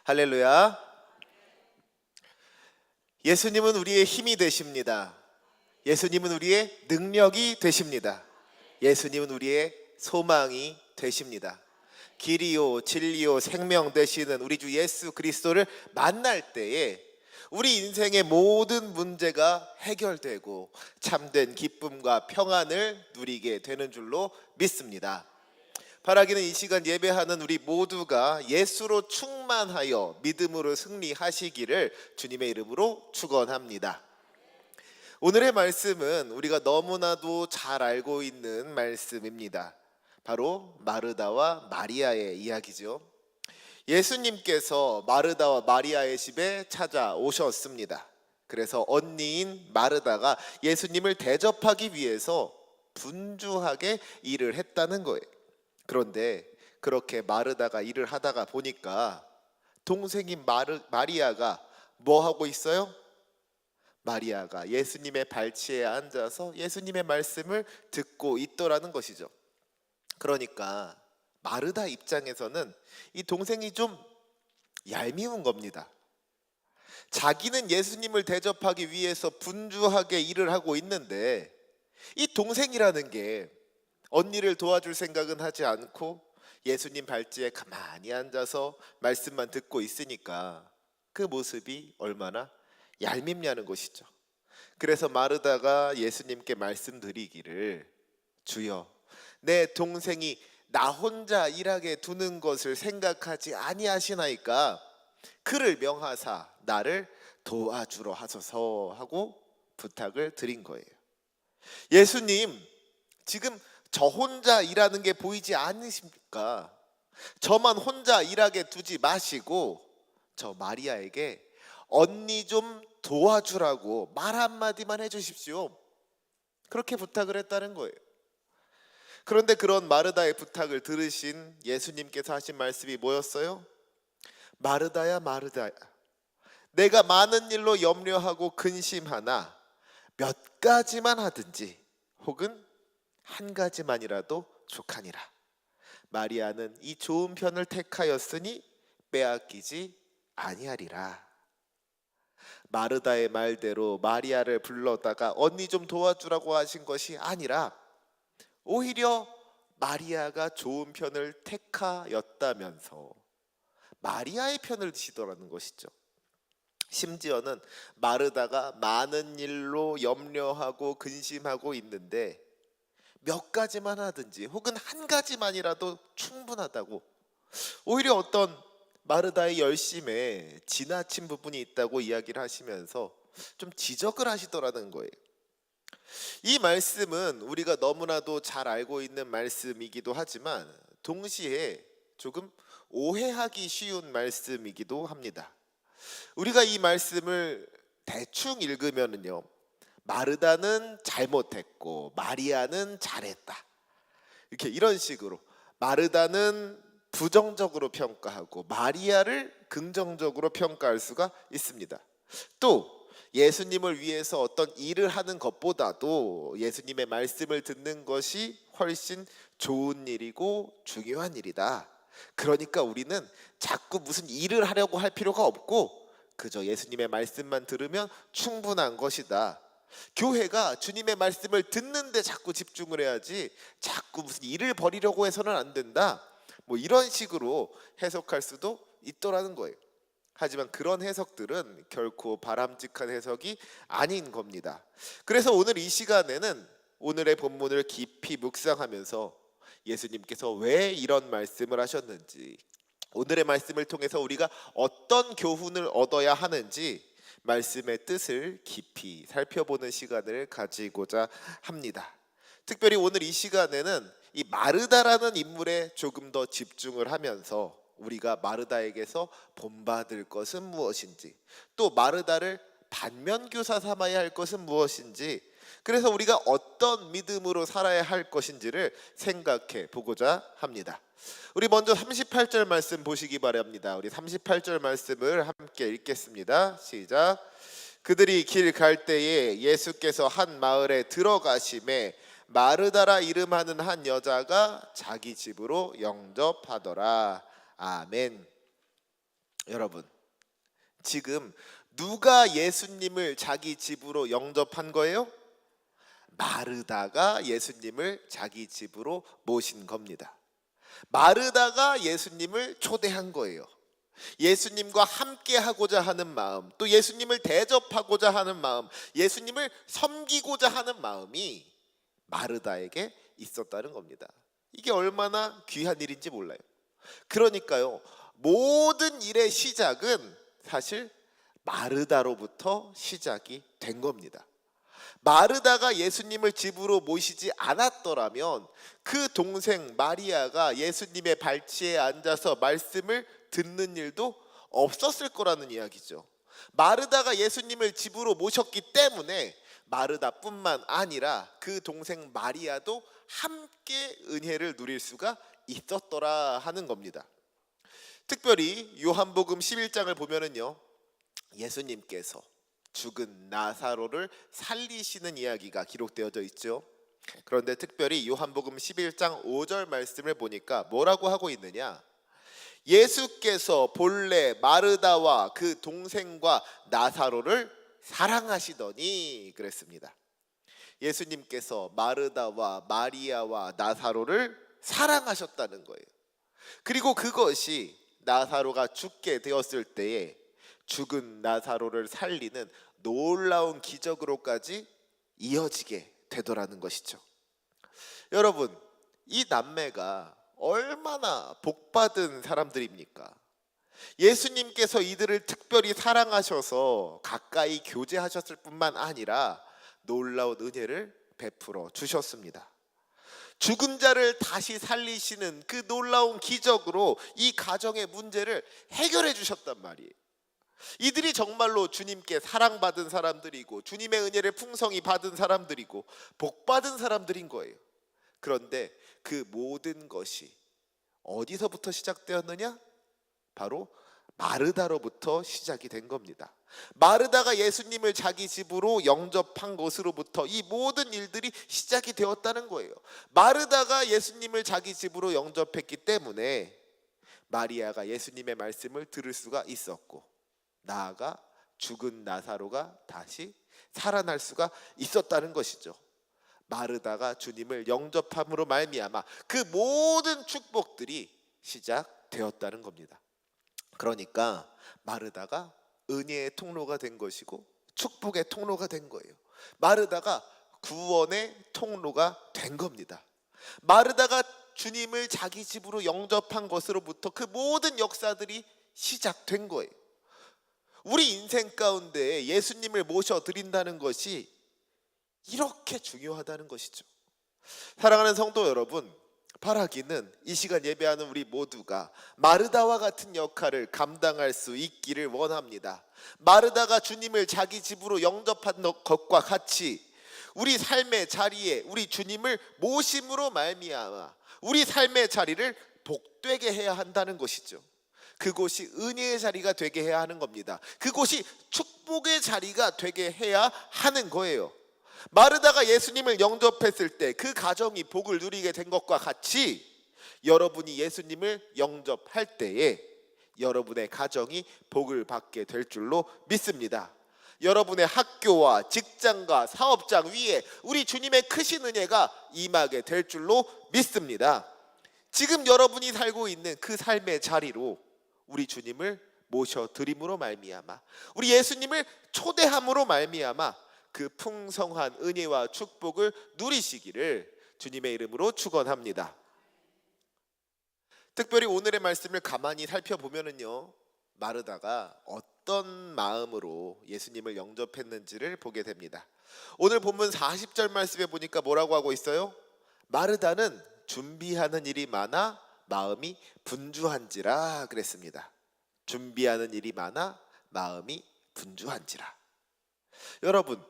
할렐루야. 예수님은 우리의 힘이 되십니다. 예수님은 우리의 능력이 되십니다. 예수님은 우리의 소망이 되십니다. 길이요 진리요 생명 되시는 우리 주 예수 그리스도를 만날 때에 우리 인생의 모든 문제가 해결되고 참된 기쁨과 평안을 누리게 되는 줄로 믿습니다. 바라기는 이 시간 예배하는 우리 모두가 예수로 충만하여 믿음으로 승리하시기를 주님의 이름으로 축원합니다. 오늘의 말씀은 우리가 너무나도 잘 알고 있는 말씀입니다. 바로 마르다와 마리아의 이야기죠. 예수님께서 마르다와 마리아의 집에 찾아오셨습니다. 그래서 언니인 마르다가 예수님을 대접하기 위해서 분주하게 일을 했다는 거예요. 그런데 그렇게 마르다가 일을 하다가 보니까 동생인 마리아가 뭐 하고 있어요? 마리아가 예수님의 발치에 앉아서 예수님의 말씀을 듣고 있더라는 것이죠. 그러니까 마르다 입장에서는 이 동생이 좀 얄미운 겁니다. 자기는 예수님을 대접하기 위해서 분주하게 일을 하고 있는데 이 동생이라는 게 언니를 도와줄 생각은 하지 않고 예수님 발치에 가만히 앉아서 말씀만 듣고 있으니까 그 모습이 얼마나 얄밉냐는 것이죠. 그래서 마르다가 예수님께 말씀드리기를, 주여, 내 동생이 나 혼자 일하게 두는 것을 생각하지 아니하시나이까 그를 명하사 나를 도와주러 하소서 하고 부탁을 드린 거예요. 예수님, 지금 저 혼자 일하는 게 보이지 않으십니까? 저만 혼자 일하게 두지 마시고 저 마리아에게 언니 좀 도와주라고 말 한마디만 해주십시오. 그렇게 부탁을 했다는 거예요. 그런데 그런 마르다의 부탁을 들으신 예수님께서 하신 말씀이 뭐였어요? 마르다야 마르다야, 내가 많은 일로 염려하고 근심하나 몇 가지만 하든지 혹은 한 가지만이라도 족하니라. 마리아는 이 좋은 편을 택하였으니 빼앗기지 아니하리라. 마르다의 말대로 마리아를 불러다가 언니 좀 도와주라고 하신 것이 아니라 오히려 마리아가 좋은 편을 택하였다면서 마리아의 편을 드시더라는 것이죠. 심지어는 마르다가 많은 일로 염려하고 근심하고 있는데 몇 가지만 하든지 혹은 한 가지만이라도 충분하다고, 오히려 어떤 마르다의 열심에 지나친 부분이 있다고 이야기를 하시면서 좀 지적을 하시더라는 거예요. 이 말씀은 우리가 너무나도 잘 알고 있는 말씀이기도 하지만 동시에 조금 오해하기 쉬운 말씀이기도 합니다. 우리가 이 말씀을 대충 읽으면요, 마르다는 잘못했고 마리아는 잘했다, 이렇게 이런 식으로 마르다는 부정적으로 평가하고 마리아를 긍정적으로 평가할 수가 있습니다. 또 예수님을 위해서 어떤 일을 하는 것보다도 예수님의 말씀을 듣는 것이 훨씬 좋은 일이고 중요한 일이다. 그러니까 우리는 자꾸 무슨 일을 하려고 할 필요가 없고 그저 예수님의 말씀만 들으면 충분한 것이다. 교회가 주님의 말씀을 듣는데 자꾸 집중을 해야지 자꾸 무슨 일을 벌이려고 해서는 안 된다, 뭐 이런 식으로 해석할 수도 있더라는 거예요. 하지만 그런 해석들은 결코 바람직한 해석이 아닌 겁니다. 그래서 오늘 이 시간에는 오늘의 본문을 깊이 묵상하면서 예수님께서 왜 이런 말씀을 하셨는지, 오늘의 말씀을 통해서 우리가 어떤 교훈을 얻어야 하는지 말씀의 뜻을 깊이 살펴보는 시간을 가지고자 합니다. 특별히 오늘 이 시간에는 이 마르다라는 인물에 조금 더 집중을 하면서 우리가 마르다에게서 본받을 것은 무엇인지, 또 마르다를 반면교사 삼아야 할 것은 무엇인지, 그래서 우리가 어떤 믿음으로 살아야 할 것인지를 생각해 보고자 합니다. 우리 먼저 38절 말씀 보시기 바랍니다. 우리 38절 말씀을 함께 읽겠습니다. 시작. 그들이 길 갈 때에 예수께서 한 마을에 들어가심에 마르다라 이름하는 한 여자가 자기 집으로 영접하더라. 아멘. 여러분, 지금 누가 예수님을 자기 집으로 영접한 거예요? 마르다가 예수님을 자기 집으로 모신 겁니다. 마르다가 예수님을 초대한 거예요. 예수님과 함께 하고자 하는 마음, 또 예수님을 대접하고자 하는 마음, 예수님을 섬기고자 하는 마음이 마르다에게 있었다는 겁니다. 이게 얼마나 귀한 일인지 몰라요. 그러니까요, 모든 일의 시작은 사실 마르다로부터 시작이 된 겁니다. 마르다가 예수님을 집으로 모시지 않았더라면 그 동생 마리아가 예수님의 발치에 앉아서 말씀을 듣는 일도 없었을 거라는 이야기죠. 마르다가 예수님을 집으로 모셨기 때문에 마르다뿐만 아니라 그 동생 마리아도 함께 은혜를 누릴 수가 있었더라 하는 겁니다. 특별히 요한복음 11장을 보면은요, 예수님께서 죽은 나사로를 살리시는 이야기가 기록되어져 있죠. 그런데 특별히 요한복음 11장 5절 말씀을 보니까 뭐라고 하고 있느냐? 예수께서 본래 마르다와 그 동생과 나사로를 사랑하시더니 그랬습니다. 예수님께서 마르다와 마리아와 나사로를 사랑하셨다는 거예요. 그리고 그것이 나사로가 죽게 되었을 때에 죽은 나사로를 살리는 놀라운 기적으로까지 이어지게 되더라는 것이죠. 여러분, 이 남매가 얼마나 복받은 사람들입니까? 예수님께서 이들을 특별히 사랑하셔서 가까이 교제하셨을 뿐만 아니라 놀라운 은혜를 베풀어 주셨습니다. 죽은 자를 다시 살리시는 그 놀라운 기적으로 이 가정의 문제를 해결해 주셨단 말이에요. 이들이 정말로 주님께 사랑받은 사람들이고 주님의 은혜를 풍성히 받은 사람들이고 복받은 사람들인 거예요. 그런데 그 모든 것이 어디서부터 시작되었느냐? 바로 마르다로부터 시작이 된 겁니다. 마르다가 예수님을 자기 집으로 영접한 것으로부터 이 모든 일들이 시작이 되었다는 거예요. 마르다가 예수님을 자기 집으로 영접했기 때문에 마리아가 예수님의 말씀을 들을 수가 있었고, 나아가 죽은 나사로가 다시 살아날 수가 있었다는 것이죠. 마르다가 주님을 영접함으로 말미암아 그 모든 축복들이 시작되었다는 겁니다. 그러니까 마르다가 은혜의 통로가 된 것이고 축복의 통로가 된 거예요. 마르다가 구원의 통로가 된 겁니다. 마르다가 주님을 자기 집으로 영접한 것으로부터 그 모든 역사들이 시작된 거예요. 우리 인생 가운데 예수님을 모셔드린다는 것이 이렇게 중요하다는 것이죠. 사랑하는 성도 여러분, 바라기는 이 시간 예배하는 우리 모두가 마르다와 같은 역할을 감당할 수 있기를 원합니다. 마르다가 주님을 자기 집으로 영접한 것과 같이 우리 삶의 자리에 우리 주님을 모심으로 말미암아 우리 삶의 자리를 복되게 해야 한다는 것이죠. 그곳이 은혜의 자리가 되게 해야 하는 겁니다. 그곳이 축복의 자리가 되게 해야 하는 거예요. 마르다가 예수님을 영접했을 때 그 가정이 복을 누리게 된 것과 같이 여러분이 예수님을 영접할 때에 여러분의 가정이 복을 받게 될 줄로 믿습니다. 여러분의 학교와 직장과 사업장 위에 우리 주님의 크신 은혜가 임하게 될 줄로 믿습니다. 지금 여러분이 살고 있는 그 삶의 자리로 우리 주님을 모셔드림으로 말미암아 우리 예수님을 초대함으로 말미암아 그 풍성한 은혜와 축복을 누리시기를 주님의 이름으로 축원합니다. 특별히 오늘의 말씀을 가만히 살펴보면은요, 마르다가 어떤 마음으로 예수님을 영접했는지를 보게 됩니다. 오늘 본문 40절 말씀에 보니까 뭐라고 하고 있어요? 마르다는 준비하는 일이 많아 마음이 분주한지라 그랬습니다. 준비하는 일이 많아 마음이 분주한지라. 여러분,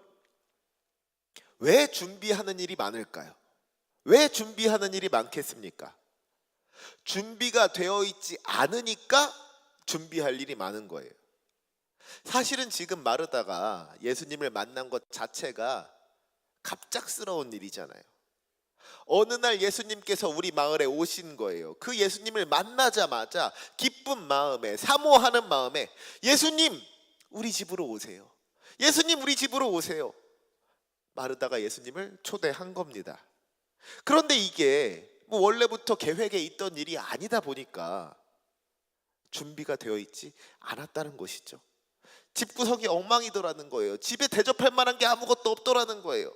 왜 준비하는 일이 많을까요? 왜 준비하는 일이 많겠습니까? 준비가 되어 있지 않으니까 준비할 일이 많은 거예요. 사실은 지금 마르다가 예수님을 만난 것 자체가 갑작스러운 일이잖아요. 어느 날 예수님께서 우리 마을에 오신 거예요. 그 예수님을 만나자마자 기쁜 마음에, 사모하는 마음에, 예수님 우리 집으로 오세요. 예수님 우리 집으로 오세요. 마르다가 예수님을 초대한 겁니다. 그런데 이게 뭐 원래부터 계획에 있던 일이 아니다 보니까 준비가 되어 있지 않았다는 것이죠. 집구석이 엉망이더라는 거예요. 집에 대접할 만한 게 아무것도 없더라는 거예요.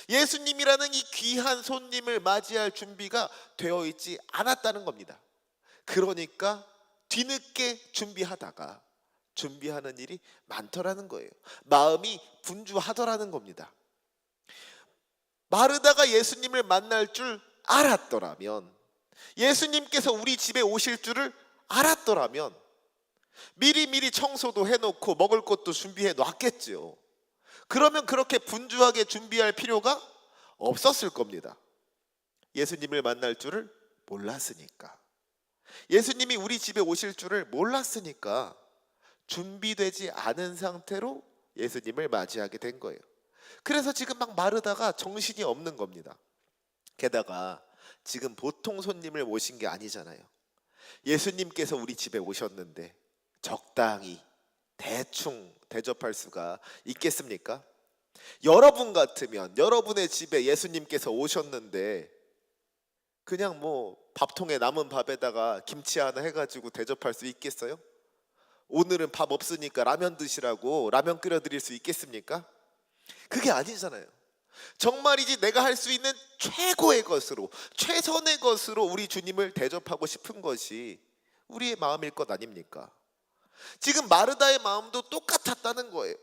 예수님이라는 이 귀한 손님을 맞이할 준비가 되어 있지 않았다는 겁니다. 그러니까 뒤늦게 준비하다가 준비하는 일이 많더라는 거예요. 마음이 분주하더라는 겁니다. 마르다가 예수님을 만날 줄 알았더라면, 예수님께서 우리 집에 오실 줄을 알았더라면 미리미리 청소도 해놓고 먹을 것도 준비해 놨겠죠. 그러면 그렇게 분주하게 준비할 필요가 없었을 겁니다. 예수님을 만날 줄을 몰랐으니까, 예수님이 우리 집에 오실 줄을 몰랐으니까 준비되지 않은 상태로 예수님을 맞이하게 된 거예요. 그래서 지금 막 마르다가 정신이 없는 겁니다. 게다가 지금 보통 손님을 모신 게 아니잖아요. 예수님께서 우리 집에 오셨는데 적당히 대충 대접할 수가 있겠습니까? 여러분 같으면 여러분의 집에 예수님께서 오셨는데 그냥 뭐 밥통에 남은 밥에다가 김치 하나 해가지고 대접할 수 있겠어요? 오늘은 밥 없으니까 라면 드시라고 라면 끓여 드릴 수 있겠습니까? 그게 아니잖아요. 정말이지 내가 할 수 있는 최고의 것으로, 최선의 것으로 우리 주님을 대접하고 싶은 것이 우리의 마음일 것 아닙니까? 지금 마르다의 마음도 똑같았다는 거예요.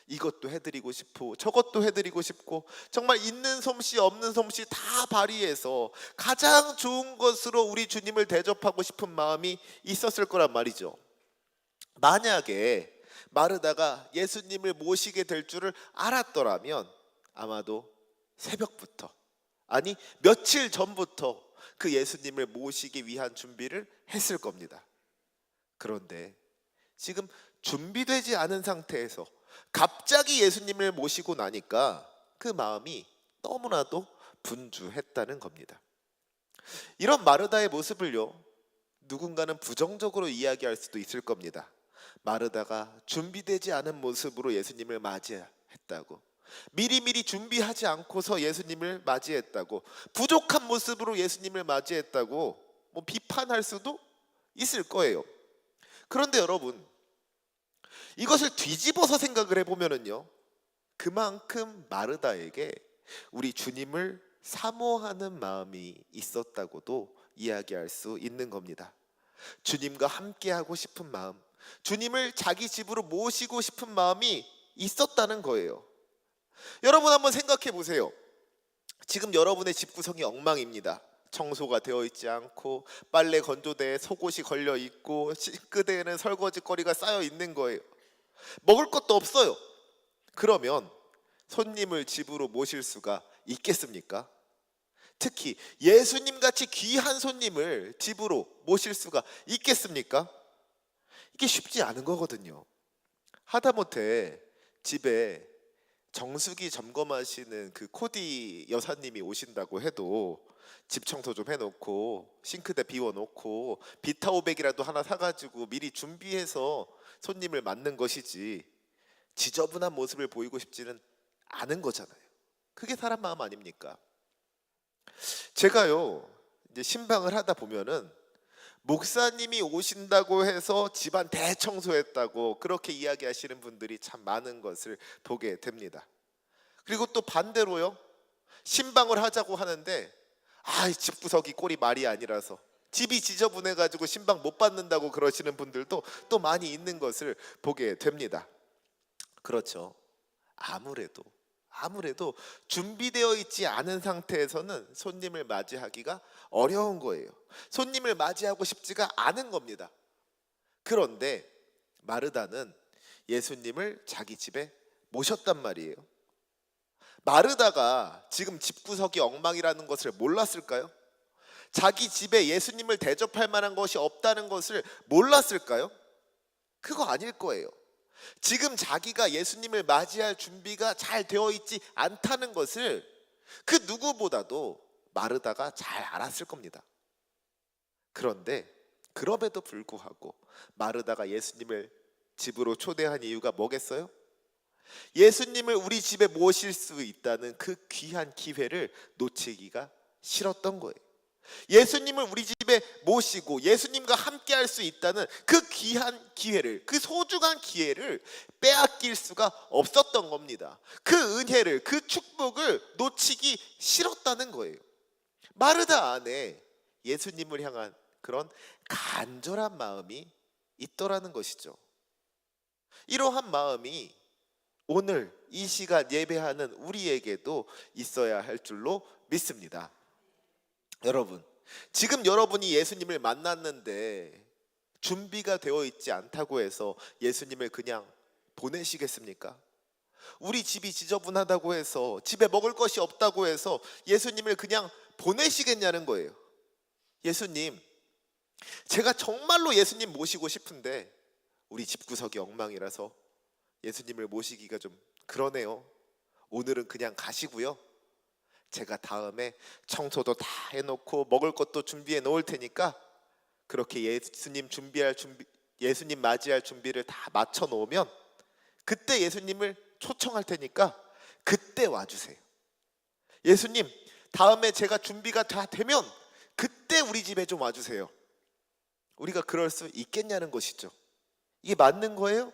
이것도 해드리고 싶고 저것도 해드리고 싶고, 정말 있는 솜씨 없는 솜씨 다 발휘해서 가장 좋은 것으로 우리 주님을 대접하고 싶은 마음이 있었을 거란 말이죠. 만약에 마르다가 예수님을 모시게 될 줄을 알았더라면 아마도 새벽부터, 아니 며칠 전부터 그 예수님을 모시기 위한 준비를 했을 겁니다. 그런데 지금 준비되지 않은 상태에서 갑자기 예수님을 모시고 나니까 그 마음이 너무나도 분주했다는 겁니다. 이런 마르다의 모습을요, 누군가는 부정적으로 이야기할 수도 있을 겁니다. 마르다가 준비되지 않은 모습으로 예수님을 맞이했다고, 미리미리 준비하지 않고서 예수님을 맞이했다고, 부족한 모습으로 예수님을 맞이했다고 뭐 비판할 수도 있을 거예요. 그런데 여러분, 이것을 뒤집어서 생각을 해보면요, 그만큼 마르다에게 우리 주님을 사모하는 마음이 있었다고도 이야기할 수 있는 겁니다. 주님과 함께하고 싶은 마음, 주님을 자기 집으로 모시고 싶은 마음이 있었다는 거예요. 여러분 한번 생각해 보세요. 지금 여러분의 집구석이 엉망입니다. 청소가 되어 있지 않고 빨래 건조대에 속옷이 걸려 있고 싱크대에는 설거지거리가 쌓여 있는 거예요. 먹을 것도 없어요. 그러면 손님을 집으로 모실 수가 있겠습니까? 특히 예수님같이 귀한 손님을 집으로 모실 수가 있겠습니까? 이게 쉽지 않은 거거든요. 하다못해 집에 정수기 점검하시는 그 코디 여사님이 오신다고 해도 집 청소 좀 해놓고 싱크대 비워놓고 비타오백이라도 하나 사가지고 미리 준비해서 손님을 맞는 것이지, 지저분한 모습을 보이고 싶지는 않은 거잖아요. 그게 사람 마음 아닙니까? 제가요, 이제 신방을 하다 보면은 목사님이 오신다고 해서 집안 대청소했다고 그렇게 이야기하시는 분들이 참 많은 것을 보게 됩니다. 그리고 또 반대로요, 신방을 하자고 하는데 집구석이 꼴이 말이 아니라서 집이 지저분해가지고 신방 못 받는다고 그러시는 분들도 또 많이 있는 것을 보게 됩니다. 그렇죠. 아무래도 준비되어 있지 않은 상태에서는 손님을 맞이하기가 어려운 거예요. 손님을 맞이하고 싶지가 않은 겁니다. 그런데 마르다는 예수님을 자기 집에 모셨단 말이에요. 마르다가 지금 집구석이 엉망이라는 것을 몰랐을까요? 자기 집에 예수님을 대접할 만한 것이 없다는 것을 몰랐을까요? 그거 아닐 거예요. 지금 자기가 예수님을 맞이할 준비가 잘 되어 있지 않다는 것을 그 누구보다도 마르다가 잘 알았을 겁니다. 그런데 그럼에도 불구하고 마르다가 예수님을 집으로 초대한 이유가 뭐겠어요? 예수님을 우리 집에 모실 수 있다는 그 귀한 기회를 놓치기가 싫었던 거예요. 예수님을 우리 집에 모시고 예수님과 함께 할 수 있다는 그 귀한 기회를, 그 소중한 기회를 빼앗길 수가 없었던 겁니다. 그 은혜를, 그 축복을 놓치기 싫었다는 거예요. 마르다 안에 예수님을 향한 그런 간절한 마음이 있더라는 것이죠. 이러한 마음이 오늘 이 시간 예배하는 우리에게도 있어야 할 줄로 믿습니다. 여러분, 지금 여러분이 예수님을 만났는데 준비가 되어 있지 않다고 해서 예수님을 그냥 보내시겠습니까? 우리 집이 지저분하다고 해서, 집에 먹을 것이 없다고 해서 예수님을 그냥 보내시겠냐는 거예요. 예수님, 제가 정말로 예수님 모시고 싶은데 우리 집구석이 엉망이라서 예수님을 모시기가 좀 그러네요. 오늘은 그냥 가시고요, 제가 다음에 청소도 다 해놓고 먹을 것도 준비해 놓을 테니까 그렇게 예수님 맞이할 준비를 다 맞춰 놓으면 그때 예수님을 초청할 테니까 그때 와주세요. 예수님, 다음에 제가 준비가 다 되면 그때 우리 집에 좀 와주세요. 우리가 그럴 수 있겠냐는 것이죠. 이게 맞는 거예요?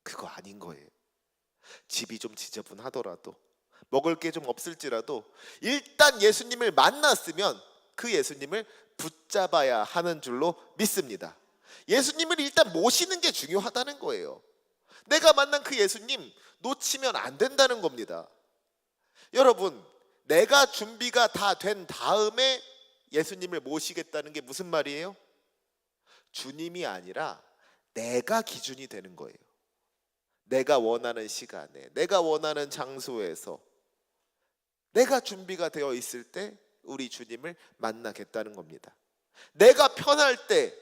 그거 아닌 거예요. 집이 좀 지저분하더라도, 먹을 게 좀 없을지라도 일단 예수님을 만났으면 그 예수님을 붙잡아야 하는 줄로 믿습니다. 예수님을 일단 모시는 게 중요하다는 거예요. 내가 만난 그 예수님 놓치면 안 된다는 겁니다. 여러분, 내가 준비가 다 된 다음에 예수님을 모시겠다는 게 무슨 말이에요? 주님이 아니라 내가 기준이 되는 거예요. 내가 원하는 시간에, 내가 원하는 장소에서 내가 준비가 되어 있을 때 우리 주님을 만나겠다는 겁니다. 내가 편할 때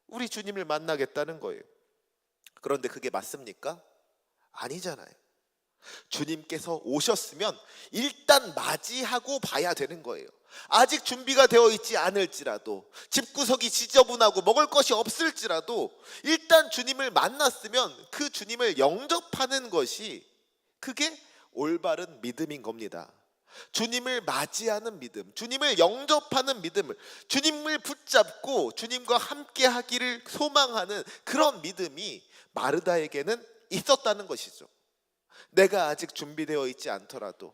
우리 주님을 만나겠다는 거예요. 그런데 그게 맞습니까? 아니잖아요. 주님께서 오셨으면 일단 맞이하고 봐야 되는 거예요. 아직 준비가 되어 있지 않을지라도, 집구석이 지저분하고 먹을 것이 없을지라도 일단 주님을 만났으면 그 주님을 영접하는 것이, 그게 올바른 믿음인 겁니다. 주님을 맞이하는 믿음, 주님을 영접하는 믿음을, 주님을 붙잡고 주님과 함께 하기를 소망하는 그런 믿음이 마르다에게는 있었다는 것이죠. 내가 아직 준비되어 있지 않더라도,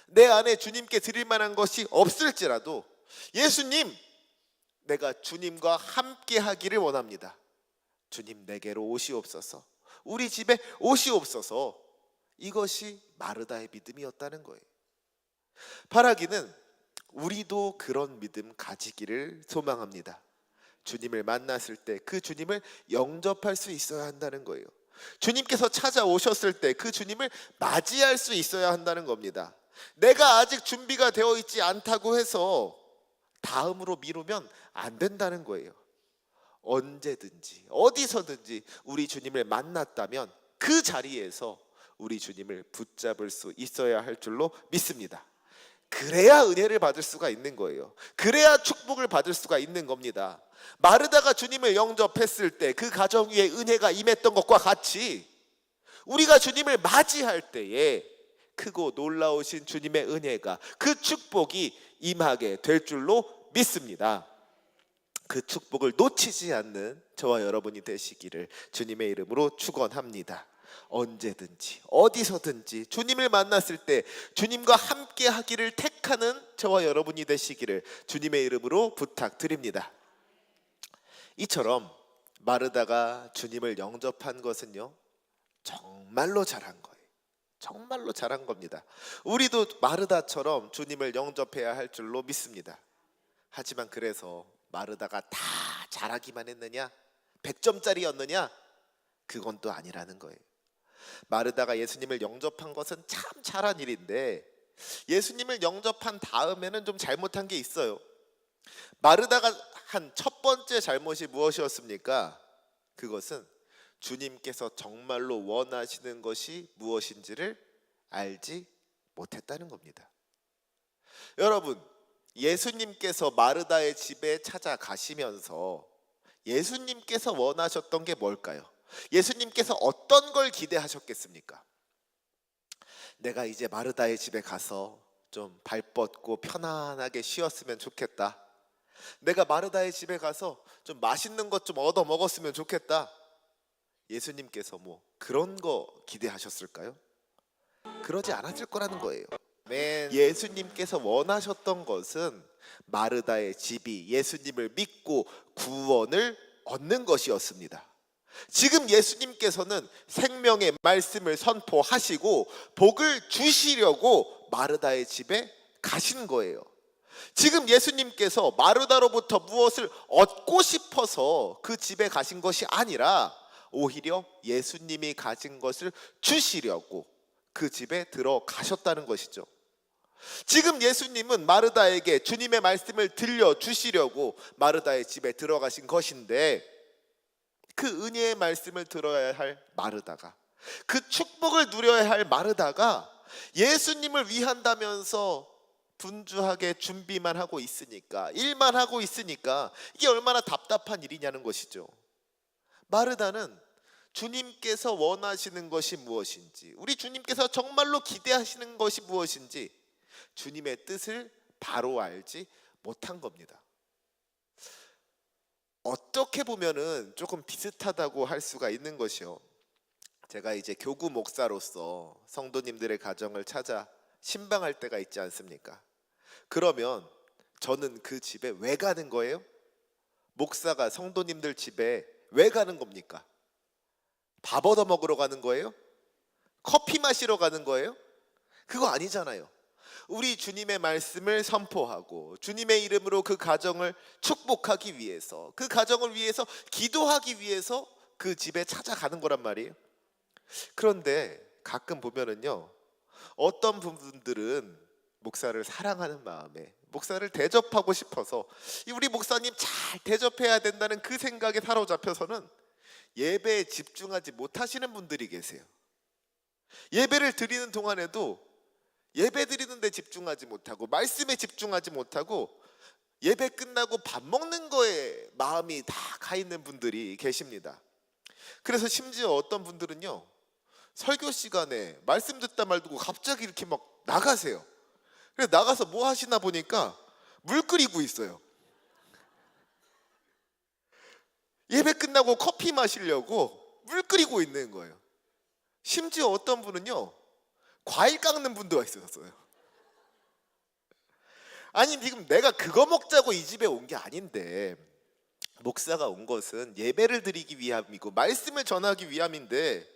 내 안에 주님께 드릴 만한 것이 없을지라도, 예수님, 내가 주님과 함께 하기를 원합니다. 주님, 내게로 오시옵소서, 우리 집에 오시옵소서. 이것이 마르다의 믿음이었다는 거예요. 바라기는 우리도 그런 믿음 가지기를 소망합니다. 주님을 만났을 때 그 주님을 영접할 수 있어야 한다는 거예요. 주님께서 찾아오셨을 때 그 주님을 맞이할 수 있어야 한다는 겁니다. 내가 아직 준비가 되어 있지 않다고 해서 다음으로 미루면 안 된다는 거예요. 언제든지 어디서든지 우리 주님을 만났다면 그 자리에서 우리 주님을 붙잡을 수 있어야 할 줄로 믿습니다. 그래야 은혜를 받을 수가 있는 거예요. 그래야 축복을 받을 수가 있는 겁니다. 마르다가 주님을 영접했을 때 그 가정 위에 은혜가 임했던 것과 같이 우리가 주님을 맞이할 때에 크고 놀라우신 주님의 은혜가, 그 축복이 임하게 될 줄로 믿습니다. 그 축복을 놓치지 않는 저와 여러분이 되시기를 주님의 이름으로 축원합니다. 언제든지 어디서든지 주님을 만났을 때 주님과 함께 하기를 택하는 저와 여러분이 되시기를 주님의 이름으로 부탁드립니다. 이처럼 마르다가 주님을 영접한 것은요, 정말로 잘한 거예요. 정말로 잘한 겁니다. 우리도 마르다처럼 주님을 영접해야 할 줄로 믿습니다. 하지만 그래서 마르다가 다 잘하기만 했느냐, 100점짜리였느냐, 그건 또 아니라는 거예요. 마르다가 예수님을 영접한 것은 참 잘한 일인데, 예수님을 영접한 다음에는 좀 잘못한 게 있어요. 마르다가 한 첫 번째 잘못이 무엇이었습니까? 그것은 주님께서 정말로 원하시는 것이 무엇인지를 알지 못했다는 겁니다. 여러분, 예수님께서 마르다의 집에 찾아가시면서 예수님께서 원하셨던 게 뭘까요? 예수님께서 어떤 걸 기대하셨겠습니까? 내가 이제 마르다의 집에 가서 좀 발 뻗고 편안하게 쉬었으면 좋겠다. 내가 마르다의 집에 가서 좀 맛있는 것 좀 얻어 먹었으면 좋겠다. 예수님께서 뭐 그런 거 기대하셨을까요? 그러지 않았을 거라는 거예요. 예수님께서 원하셨던 것은 마르다의 집이 예수님을 믿고 구원을 얻는 것이었습니다. 지금 예수님께서는 생명의 말씀을 선포하시고 복을 주시려고 마르다의 집에 가신 거예요. 지금 예수님께서 마르다로부터 무엇을 얻고 싶어서 그 집에 가신 것이 아니라 오히려 예수님이 가진 것을 주시려고 그 집에 들어가셨다는 것이죠. 지금 예수님은 마르다에게 주님의 말씀을 들려주시려고 마르다의 집에 들어가신 것인데, 그 은혜의 말씀을 들어야 할 마르다가, 그 축복을 누려야 할 마르다가 예수님을 위한다면서 분주하게 준비만 하고 있으니까, 일만 하고 있으니까 이게 얼마나 답답한 일이냐는 것이죠. 마르다는 주님께서 원하시는 것이 무엇인지, 우리 주님께서 정말로 기대하시는 것이 무엇인지 주님의 뜻을 바로 알지 못한 겁니다. 어떻게 보면은 조금 비슷하다고 할 수가 있는 것이요, 제가 이제 교구 목사로서 성도님들의 가정을 찾아 신방할 때가 있지 않습니까? 그러면 저는 그 집에 왜 가는 거예요? 목사가 성도님들 집에 왜 가는 겁니까? 밥 얻어 먹으러 가는 거예요? 커피 마시러 가는 거예요? 그거 아니잖아요. 우리 주님의 말씀을 선포하고 주님의 이름으로 그 가정을 축복하기 위해서, 그 가정을 위해서 기도하기 위해서 그 집에 찾아가는 거란 말이에요. 그런데 가끔 보면은요, 어떤 분들은 목사를 사랑하는 마음에 목사를 대접하고 싶어서 우리 목사님 잘 대접해야 된다는 그 생각에 사로잡혀서는 예배에 집중하지 못하시는 분들이 계세요. 예배를 드리는 동안에도 예배 드리는 데 집중하지 못하고 말씀에 집중하지 못하고 예배 끝나고 밥 먹는 거에 마음이 다 가 있는 분들이 계십니다. 그래서 심지어 어떤 분들은요, 설교 시간에 말씀 듣다 말고 갑자기 이렇게 막 나가세요. 그래서 나가서 뭐 하시나 보니까 물 끓이고 있어요. 예배 끝나고 커피 마시려고 물 끓이고 있는 거예요. 심지어 어떤 분은요, 과일 깎는 분도 있었어요. 아니, 지금 내가 그거 먹자고 이 집에 온 게 아닌데, 목사가 온 것은 예배를 드리기 위함이고 말씀을 전하기 위함인데,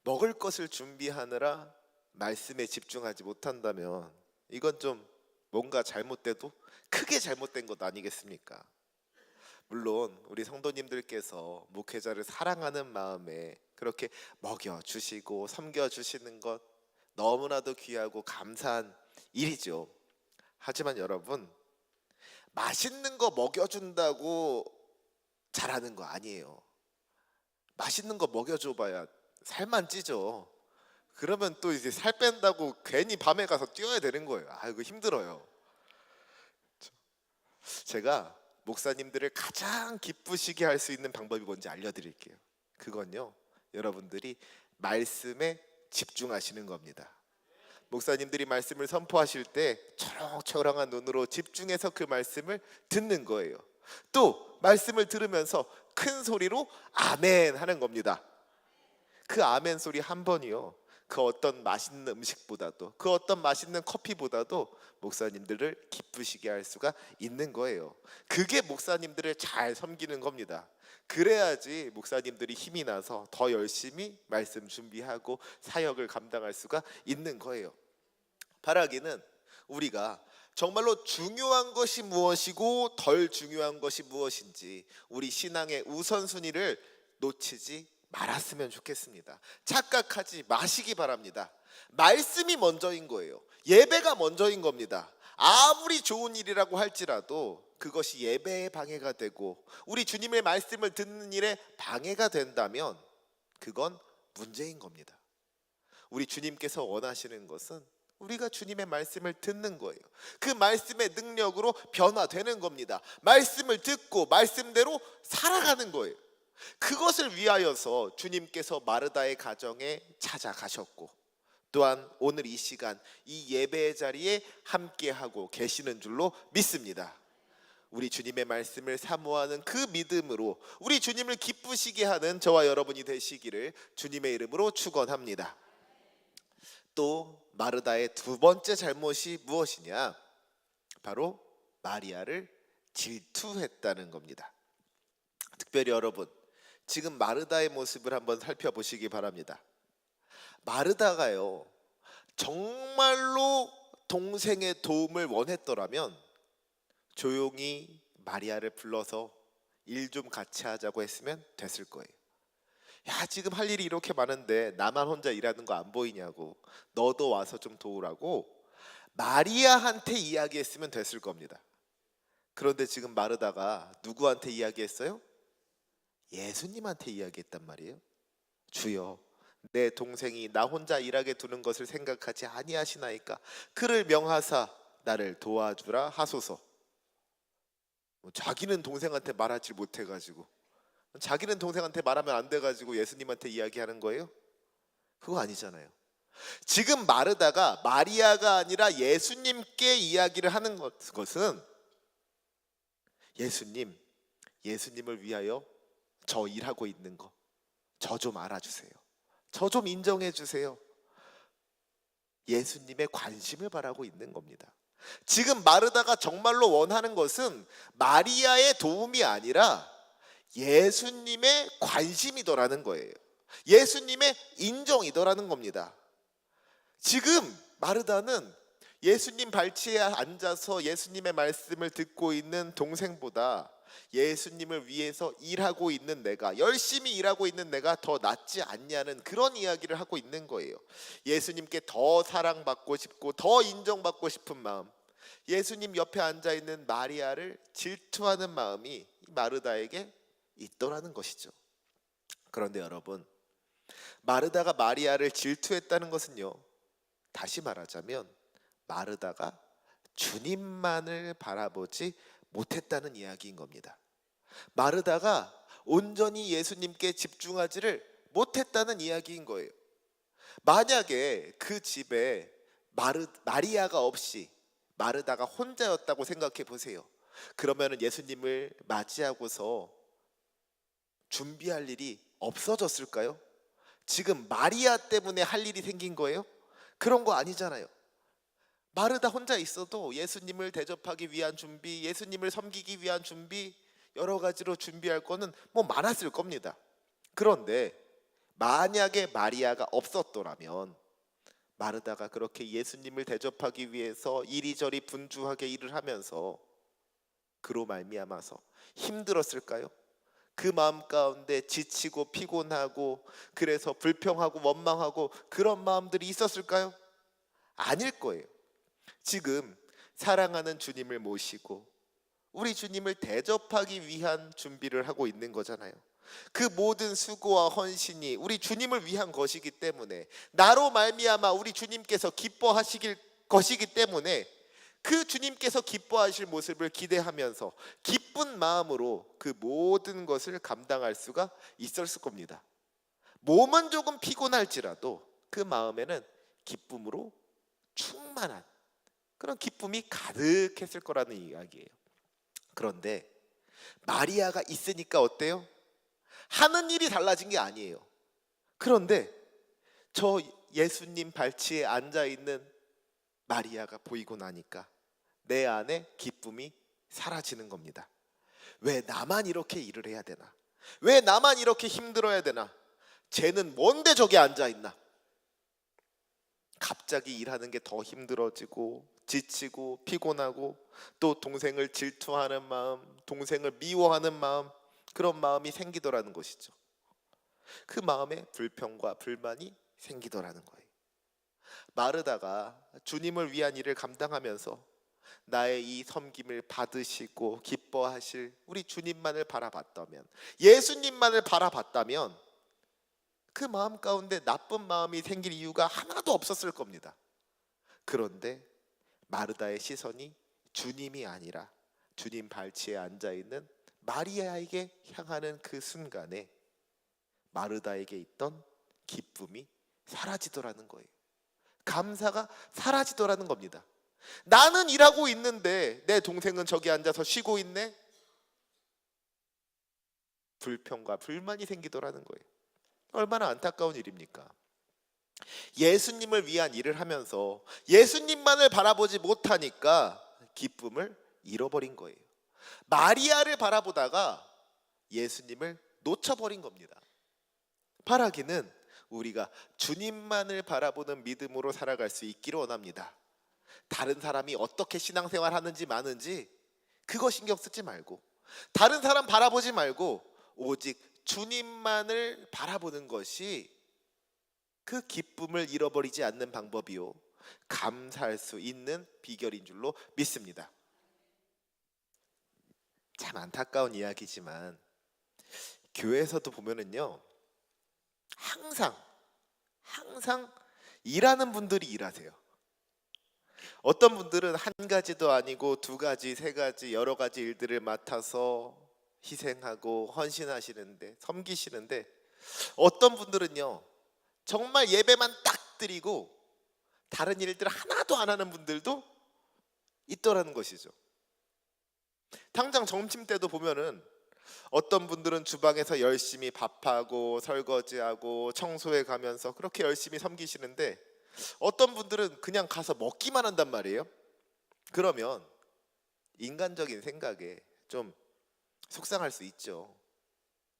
먹을 것을 준비하느라 말씀에 집중하지 못한다면 이건 좀 뭔가 잘못돼도 크게 잘못된 것 아니겠습니까? 물론 우리 성도님들께서 목회자를 사랑하는 마음에 그렇게 먹여주시고 섬겨주시는 것 너무나도 귀하고 감사한 일이죠. 하지만 여러분, 맛있는 거 먹여준다고 잘하는 거 아니에요. 맛있는 거 먹여줘봐야 살만 찌죠. 그러면 또 이제 살 뺀다고 괜히 밤에 가서 뛰어야 되는 거예요. 이거 힘들어요. 제가 목사님들을 가장 기쁘시게 할 수 있는 방법이 뭔지 알려드릴게요. 그건요, 여러분들이 말씀에 집중하시는 겁니다. 목사님들이 말씀을 선포하실 때 초롱초롱한 눈으로 집중해서 그 말씀을 듣는 거예요. 또 말씀을 들으면서 큰 소리로 아멘 하는 겁니다. 그 아멘 소리 한 번이요, 그 어떤 맛있는 음식보다도, 그 어떤 맛있는 커피보다도 목사님들을 기쁘시게 할 수가 있는 거예요. 그게 목사님들을 잘 섬기는 겁니다. 그래야지 목사님들이 힘이 나서 더 열심히 말씀 준비하고 사역을 감당할 수가 있는 거예요. 바라기는 우리가 정말로 중요한 것이 무엇이고 덜 중요한 것이 무엇인지 우리 신앙의 우선순위를 놓치지 말았으면 좋겠습니다. 착각하지 마시기 바랍니다. 말씀이 먼저인 거예요. 예배가 먼저인 겁니다. 아무리 좋은 일이라고 할지라도 그것이 예배에 방해가 되고 우리 주님의 말씀을 듣는 일에 방해가 된다면 그건 문제인 겁니다. 우리 주님께서 원하시는 것은 우리가 주님의 말씀을 듣는 거예요. 그 말씀의 능력으로 변화되는 겁니다. 말씀을 듣고 말씀대로 살아가는 거예요. 그것을 위하여서 주님께서 마르다의 가정에 찾아가셨고, 또한 오늘 이 시간 이 예배의 자리에 함께하고 계시는 줄로 믿습니다. 우리 주님의 말씀을 사모하는 그 믿음으로 우리 주님을 기쁘시게 하는 저와 여러분이 되시기를 주님의 이름으로 축원합니다. 또 마르다의 두 번째 잘못이 무엇이냐? 바로 마리아를 질투했다는 겁니다. 특별히 여러분, 지금 마르다의 모습을 한번 살펴보시기 바랍니다. 마르다가요, 정말로 동생의 도움을 원했더라면 조용히 마리아를 불러서 일 좀 같이 하자고 했으면 됐을 거예요. 야, 지금 할 일이 이렇게 많은데 나만 혼자 일하는 거 안 보이냐고, 너도 와서 좀 도우라고 마리아한테 이야기했으면 됐을 겁니다. 그런데 지금 마르다가 누구한테 이야기했어요? 예수님한테 이야기했단 말이에요. 주여, 내 동생이 나 혼자 일하게 두는 것을 생각하지 아니하시나이까 그를 명하사 나를 도와주라 하소서. 자기는 동생한테 말하지 못해가지고, 자기는 동생한테 말하면 안 돼가지고 예수님한테 이야기하는 거예요? 그거 아니잖아요. 지금 마르다가 마리아가 아니라 예수님께 이야기를 하는 것은, 예수님을 위하여 저 일하고 있는 거 저 좀 알아주세요. 저 좀 인정해 주세요. 예수님의 관심을 바라고 있는 겁니다. 지금 마르다가 정말로 원하는 것은 마리아의 도움이 아니라 예수님의 관심이더라는 거예요. 예수님의 인정이더라는 겁니다. 지금 마르다는 예수님 발치에 앉아서 예수님의 말씀을 듣고 있는 동생보다 예수님을 위해서 일하고 있는 내가, 열심히 일하고 있는 내가 더 낫지 않냐는 그런 이야기를 하고 있는 거예요. 예수님께 더 사랑받고 싶고 더 인정받고 싶은 마음, 예수님 옆에 앉아있는 마리아를 질투하는 마음이 마르다에게 있더라는 것이죠. 그런데 여러분, 마르다가 마리아를 질투했다는 것은요, 다시 말하자면 마르다가 주님만을 바라보지 못했다는 이야기인 겁니다. 마르다가 온전히 예수님께 집중하지를 못했다는 이야기인 거예요. 만약에 그 집에 마리아가 없이 마르다가 혼자였다고 생각해 보세요. 그러면 예수님을 맞이하고서 준비할 일이 없어졌을까요? 지금 마리아 때문에 할 일이 생긴 거예요? 그런 거 아니잖아요. 마르다 혼자 있어도 예수님을 대접하기 위한 준비, 예수님을 섬기기 위한 준비, 여러 가지로 준비할 거는 뭐 많았을 겁니다. 그런데 만약에 마리아가 없었더라면 마르다가 그렇게 예수님을 대접하기 위해서 이리저리 분주하게 일을 하면서 그로 말미암아서 힘들었을까요? 그 마음 가운데 지치고 피곤하고 그래서 불평하고 원망하고 그런 마음들이 있었을까요? 아닐 거예요. 지금 사랑하는 주님을 모시고 우리 주님을 대접하기 위한 준비를 하고 있는 거잖아요. 그 모든 수고와 헌신이 우리 주님을 위한 것이기 때문에, 나로 말미암아 우리 주님께서 기뻐하시길 것이기 때문에 그 주님께서 기뻐하실 모습을 기대하면서 기쁜 마음으로 그 모든 것을 감당할 수가 있었을 겁니다. 몸은 조금 피곤할지라도 그 마음에는 기쁨으로 충만한 그런 기쁨이 가득했을 거라는 이야기예요. 그런데 마리아가 있으니까 어때요? 하는 일이 달라진 게 아니에요. 그런데 저 예수님 발치에 앉아있는 마리아가 보이고 나니까 내 안에 기쁨이 사라지는 겁니다. 왜 나만 이렇게 일을 해야 되나? 왜 나만 이렇게 힘들어야 되나? 쟤는 뭔데 저기 앉아있나? 갑자기 일하는 게 더 힘들어지고 지치고 피곤하고, 또 동생을 질투하는 마음, 동생을 미워하는 마음, 그런 마음이 생기더라는 것이죠. 그 마음에 불평과 불만이 생기더라는 거예요. 마르다가 주님을 위한 일을 감당하면서 나의 이 섬김을 받으시고 기뻐하실 우리 주님만을 바라봤다면, 예수님만을 바라봤다면 그 마음 가운데 나쁜 마음이 생길 이유가 하나도 없었을 겁니다. 그런데 마르다의 시선이 주님이 아니라 주님 발치에 앉아있는 마리아에게 향하는 그 순간에 마르다에게 있던 기쁨이 사라지더라는 거예요. 감사가 사라지더라는 겁니다. 나는 일하고 있는데 내 동생은 저기 앉아서 쉬고 있네. 불평과 불만이 생기더라는 거예요. 얼마나 안타까운 일입니까? 예수님을 위한 일을 하면서 예수님만을 바라보지 못하니까 기쁨을 잃어버린 거예요. 마리아를 바라보다가 예수님을 놓쳐버린 겁니다. 바라기는 우리가 주님만을 바라보는 믿음으로 살아갈 수 있기를 원합니다. 다른 사람이 어떻게 신앙생활 하는지 마는지 그거 신경 쓰지 말고, 다른 사람 바라보지 말고 오직 주님만을 바라보는 것이 그 기쁨을 잃어버리지 않는 방법이요, 감사할 수 있는 비결인 줄로 믿습니다. 참 안타까운 이야기지만 교회에서도 보면은요, 항상 일하는 분들이 일하세요. 어떤 분들은 한 가지도 아니고 두 가지, 세 가지, 여러 가지 일들을 맡아서 희생하고 헌신하시는데, 섬기시는데, 어떤 분들은요 정말 예배만 딱 드리고 다른 일들 하나도 안 하는 분들도 있더라는 것이죠. 당장 점심 때도 보면은 어떤 분들은 주방에서 열심히 밥하고 설거지하고 청소해 가면서 그렇게 열심히 섬기시는데, 어떤 분들은 그냥 가서 먹기만 한단 말이에요. 그러면 인간적인 생각에 좀 속상할 수 있죠.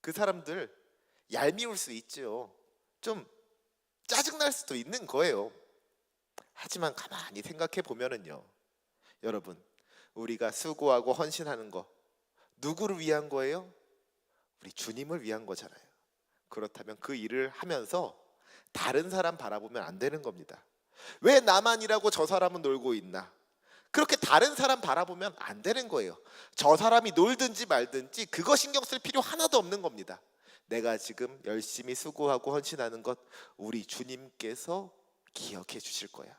그 사람들 얄미울 수 있죠. 좀 짜증날 수도 있는 거예요. 하지만 가만히 생각해 보면은요, 여러분, 우리가 수고하고 헌신하는 거 누구를 위한 거예요? 우리 주님을 위한 거잖아요. 그렇다면 그 일을 하면서 다른 사람 바라보면 안 되는 겁니다. 왜 나만 일하고 저 사람은 놀고 있나? 그렇게 다른 사람 바라보면 안 되는 거예요. 저 사람이 놀든지 말든지 그거 신경 쓸 필요 하나도 없는 겁니다. 내가 지금 열심히 수고하고 헌신하는 것 우리 주님께서 기억해 주실 거야.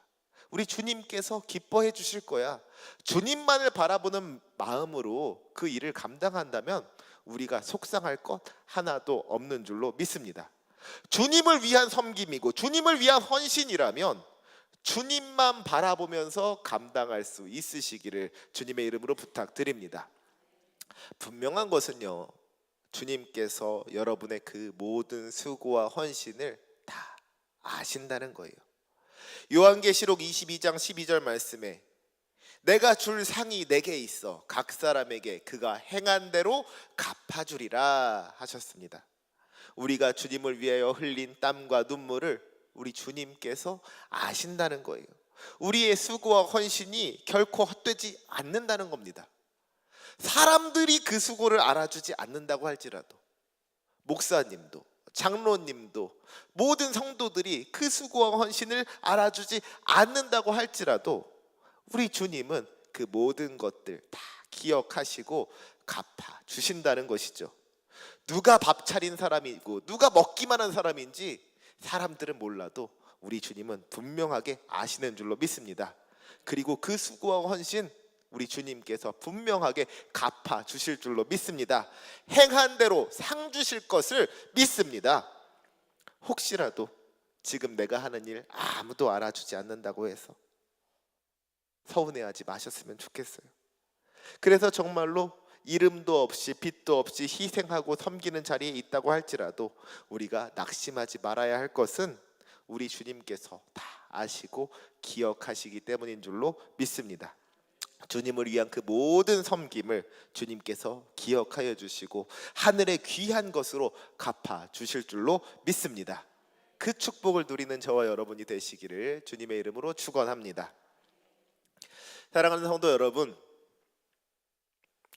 우리 주님께서 기뻐해 주실 거야. 주님만을 바라보는 마음으로 그 일을 감당한다면 우리가 속상할 것 하나도 없는 줄로 믿습니다. 주님을 위한 섬김이고 주님을 위한 헌신이라면 주님만 바라보면서 감당할 수 있으시기를 주님의 이름으로 부탁드립니다. 분명한 것은요, 주님께서 여러분의 그 모든 수고와 헌신을 다 아신다는 거예요. 요한계시록 22장 12절 말씀에 내가 줄 상이 내게 있어 각 사람에게 그가 행한 대로 갚아주리라 하셨습니다. 우리가 주님을 위하여 흘린 땀과 눈물을 우리 주님께서 아신다는 거예요. 우리의 수고와 헌신이 결코 헛되지 않는다는 겁니다. 사람들이 그 수고를 알아주지 않는다고 할지라도, 목사님도 장로님도 모든 성도들이 그 수고와 헌신을 알아주지 않는다고 할지라도 우리 주님은 그 모든 것들 다 기억하시고 갚아 주신다는 것이죠. 누가 밥 차린 사람이고 누가 먹기만 한 사람인지 사람들은 몰라도 우리 주님은 분명하게 아시는 줄로 믿습니다. 그리고 그 수고와 헌신 우리 주님께서 분명하게 갚아 주실 줄로 믿습니다. 행한 대로 상 주실 것을 믿습니다. 혹시라도 지금 내가 하는 일 아무도 알아주지 않는다고 해서 서운해하지 마셨으면 좋겠어요. 그래서 정말로 이름도 없이 빛도 없이 희생하고 섬기는 자리에 있다고 할지라도 우리가 낙심하지 말아야 할 것은 우리 주님께서 다 아시고 기억하시기 때문인 줄로 믿습니다. 주님을 위한 그 모든 섬김을 주님께서 기억하여 주시고 하늘의 귀한 것으로 갚아 주실 줄로 믿습니다. 그 축복을 누리는 저와 여러분이 되시기를 주님의 이름으로 축원합니다. 사랑하는 성도 여러분,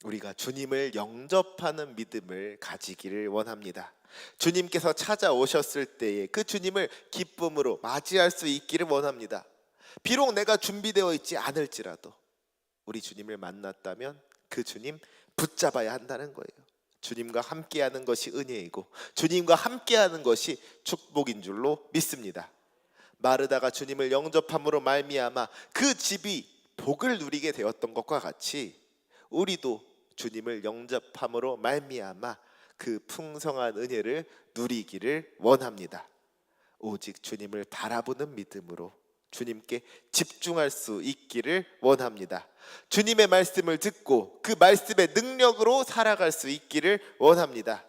우리가 주님을 영접하는 믿음을 가지기를 원합니다. 주님께서 찾아오셨을 때에 그 주님을 기쁨으로 맞이할 수 있기를 원합니다. 비록 내가 준비되어 있지 않을지라도 우리 주님을 만났다면 그 주님 붙잡아야 한다는 거예요. 주님과 함께하는 것이 은혜이고 주님과 함께하는 것이 축복인 줄로 믿습니다. 마르다가 주님을 영접함으로 말미암아 그 집이 복을 누리게 되었던 것과 같이 우리도 주님을 영접함으로 말미암아 그 풍성한 은혜를 누리기를 원합니다. 오직 주님을 바라보는 믿음으로 주님께 집중할 수 있기를 원합니다. 주님의 말씀을 듣고 그 말씀의 능력으로 살아갈 수 있기를 원합니다.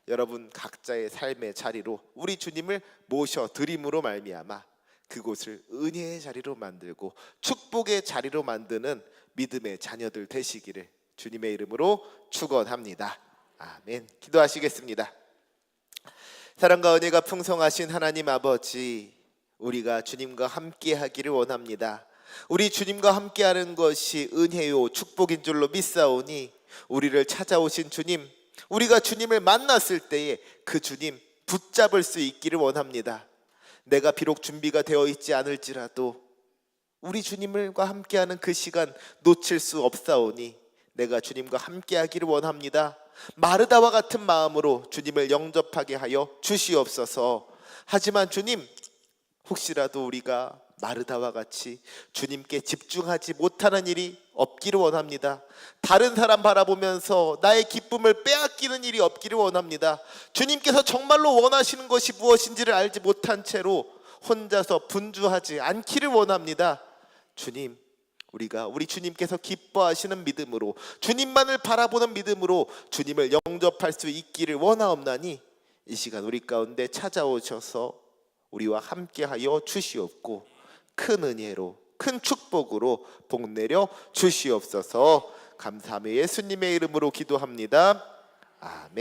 여러분 각자의 삶의 자리로 우리 주님을 모셔드림으로 말미암아 그곳을 은혜의 자리로 만들고 축복의 자리로 만드는 믿음의 자녀들 되시기를 주님의 이름으로 축원합니다. 아멘. 기도하시겠습니다. 사랑과 은혜가 풍성하신 하나님 아버지, 우리가 주님과 함께 하기를 원합니다. 우리 주님과 함께하는 것이 은혜요 축복인 줄로 믿사오니 우리를 찾아오신 주님, 우리가 주님을 만났을 때에 그 주님 붙잡을 수 있기를 원합니다. 내가 비록 준비가 되어 있지 않을지라도 우리 주님과 함께하는 그 시간 놓칠 수 없사오니 내가 주님과 함께하기를 원합니다. 마르다와 같은 마음으로 주님을 영접하게 하여 주시옵소서. 하지만 주님, 혹시라도 우리가 마르다와 같이 주님께 집중하지 못하는 일이 없기를 원합니다. 다른 사람 바라보면서 나의 기쁨을 빼앗기는 일이 없기를 원합니다. 주님께서 정말로 원하시는 것이 무엇인지를 알지 못한 채로 혼자서 분주하지 않기를 원합니다. 주님, 우리가 우리 주님께서 기뻐하시는 믿음으로 주님만을 바라보는 믿음으로 주님을 영접할 수 있기를 원하옵나니 이 시간 우리 가운데 찾아오셔서 우리와 함께하여 주시옵고 큰 은혜로 큰 축복으로 복내려 주시옵소서. 감사하며 예수님의 이름으로 기도합니다. 아멘.